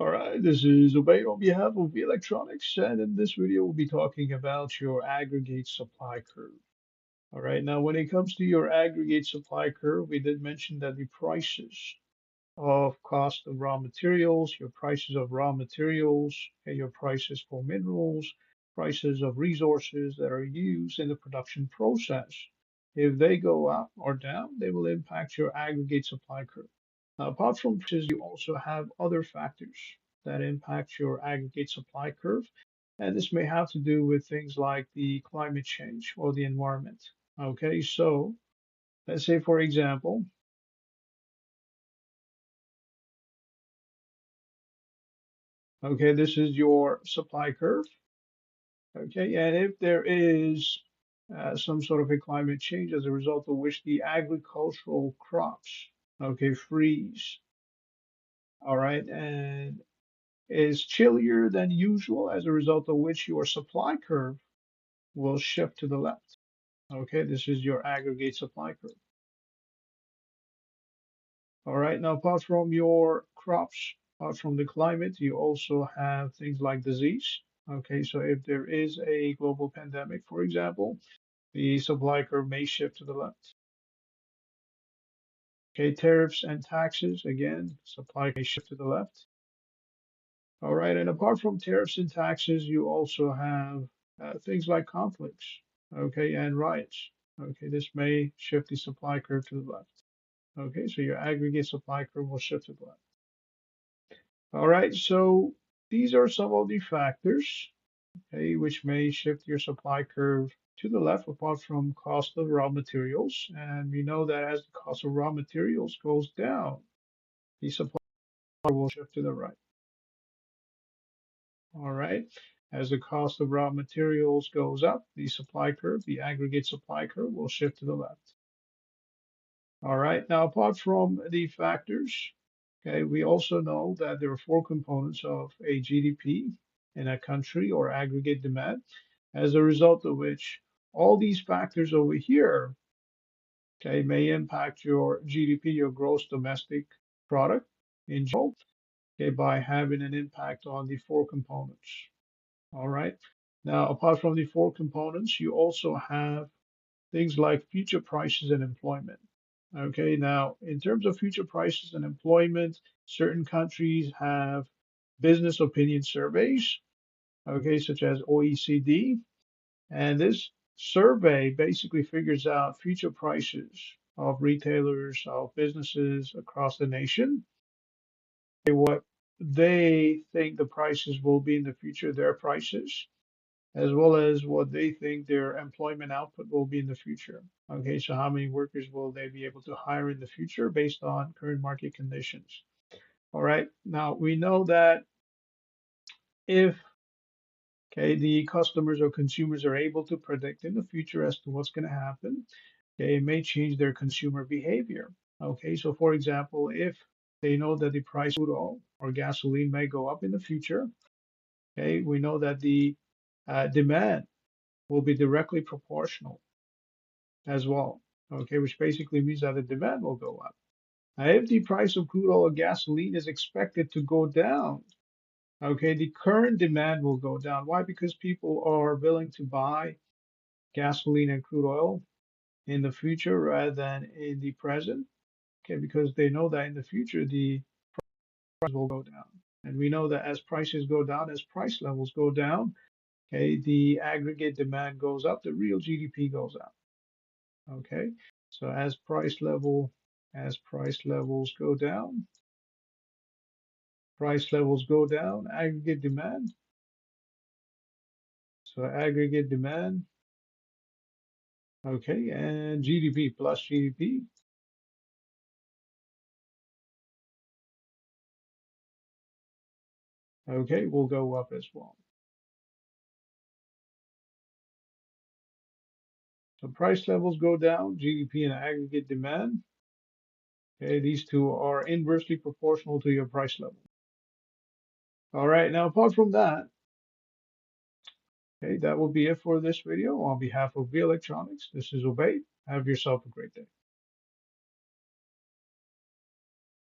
All right, this is Obey on behalf of V Electronics, and in this video, we'll be talking about your aggregate supply curve. All right, now when it comes to your aggregate supply curve, we did mention that the prices of cost of raw materials, your prices of raw materials, and your prices for minerals, prices of resources that are used in the production process. If they go up or down, they will impact your aggregate supply curve. Now, apart from prices, you also have other factors that impact your aggregate supply curve. And this may have to do with things like the climate change or the environment. Okay, so let's say, for example, okay, this is your supply curve. Okay, and if there is some sort of a climate change as a result of which the agricultural crops, okay, freeze, all right, and is chillier than usual as a result of which your supply curve will shift to the left. Okay, this is your aggregate supply curve. All right, now apart from your crops, apart from the climate, you also have things like disease. Okay, so if there is a global pandemic, for example, the supply curve may shift to the left. Okay, tariffs and taxes, again, supply may shift to the left. All right, and apart from tariffs and taxes, you also have things like conflicts, okay, and riots. Okay, this may shift the supply curve to the left. Okay, so your aggregate supply curve will shift to the left. All right, so these are some of the factors, okay, which may shift your supply curve to the left apart from cost of raw materials. And we know that as the cost of raw materials goes down, the supply will shift to the right. All right. As the cost of raw materials goes up, the supply curve, the aggregate supply curve will shift to the left. All right. Now, apart from the factors, okay, we also know that there are four components of a GDP in a country or aggregate demand, as a result of which all these factors over here, okay, may impact your GDP, your gross domestic product in general, okay, by having an impact on the four components. All right. Now, apart from the four components, you also have things like future prices and employment. Okay. Now, in terms of future prices and employment, certain countries have business opinion surveys, okay, such as OECD. And this survey basically figures out future prices of retailers, of businesses across the nation, what they think the prices will be in the future, their prices, as well as what they think their employment output will be in the future. Okay, so how many workers will they be able to hire in the future based on current market conditions? All right, now we know that if okay, the customers or consumers are able to predict in the future as to what's going to happen, okay, it may change their consumer behavior. Okay, so for example, if they know that the price of crude oil or gasoline may go up in the future, okay, we know that the demand will be directly proportional as well. Okay, which basically means that the demand will go up. Now, if the price of crude oil or gasoline is expected to go down, okay, the current demand will go down. Why? Because people are willing to buy gasoline and crude oil in the future rather than in the present. Okay, because they know that in the future the price will go down. And we know that as prices go down, as price levels go down, okay, the aggregate demand goes up, the real GDP goes up. Okay, so as price levels go down, aggregate demand. So aggregate demand, okay, and GDP plus GDP, okay, will go up as well. So price levels go down, GDP and aggregate demand. Okay, these two are inversely proportional to your price level. All right, now apart from that, okay, that will be it for this video. On behalf of V Electronics, this is Obey. Have yourself a great day.